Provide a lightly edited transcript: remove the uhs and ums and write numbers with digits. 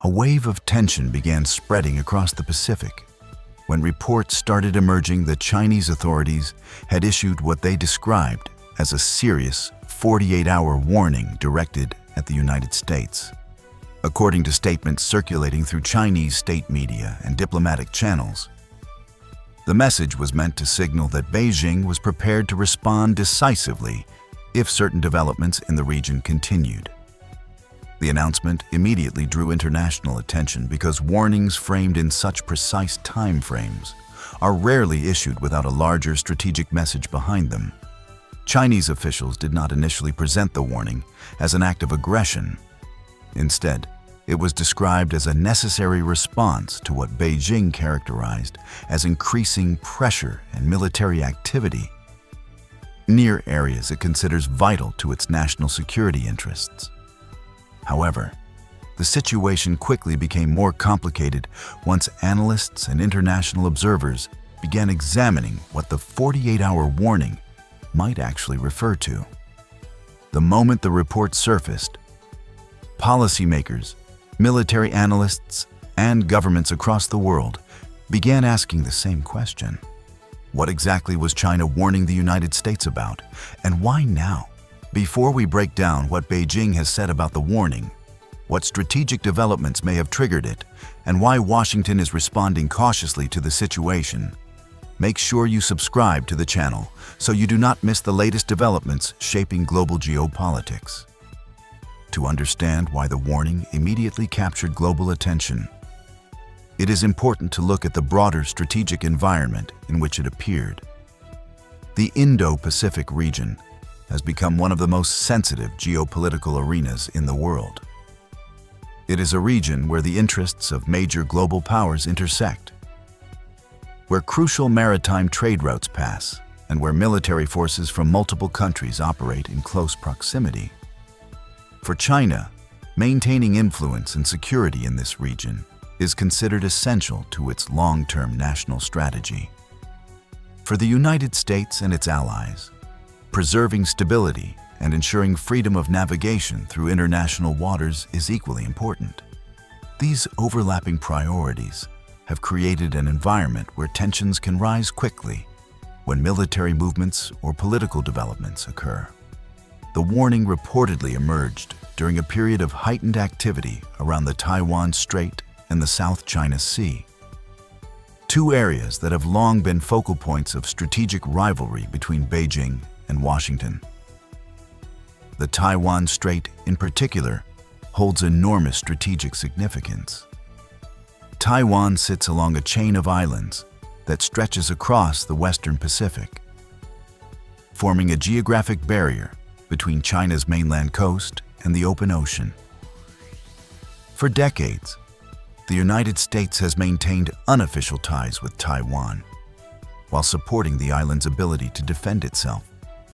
a wave of tension began spreading across the Pacific when reports started emerging that Chinese authorities had issued what they described as a serious 48-hour warning directed at the United States. According to statements circulating through Chinese state media and diplomatic channels, the message was meant to signal that Beijing was prepared to respond decisively if certain developments in the region continued. The announcement immediately drew international attention because warnings framed in such precise time frames are rarely issued without a larger strategic message behind them. Chinese officials did not initially present the warning as an act of aggression. Instead, it was described as a necessary response to what Beijing characterized as increasing pressure and military activity near areas it considers vital to its national security interests. However, the situation quickly became more complicated once analysts and international observers began examining what the 48-hour warning might actually refer to. The moment the report surfaced, policymakers, military analysts, and governments across the world began asking the same question. What exactly was China warning the United States about, and why now? Before we break down what Beijing has said about the warning, what strategic developments may have triggered it, and why Washington is responding cautiously to the situation, make sure you subscribe to the channel so you do not miss the latest developments shaping global geopolitics. To understand why the warning immediately captured global attention, it is important to look at the broader strategic environment in which it appeared. The Indo-Pacific region has become one of the most sensitive geopolitical arenas in the world. It is a region where the interests of major global powers intersect, where crucial maritime trade routes pass, and where military forces from multiple countries operate in close proximity. For China, maintaining influence and security in this region is considered essential to its long-term national strategy. For the United States and its allies, preserving stability and ensuring freedom of navigation through international waters is equally important. These overlapping priorities have created an environment where tensions can rise quickly when military movements or political developments occur. The warning reportedly emerged during a period of heightened activity around the Taiwan Strait and the South China Sea, two areas that have long been focal points of strategic rivalry between Beijing and Washington. The Taiwan Strait, in particular, holds enormous strategic significance. Taiwan sits along a chain of islands that stretches across the Western Pacific, forming a geographic barrier between China's mainland coast and the open ocean. For decades, the United States has maintained unofficial ties with Taiwan, while supporting the island's ability to defend itself.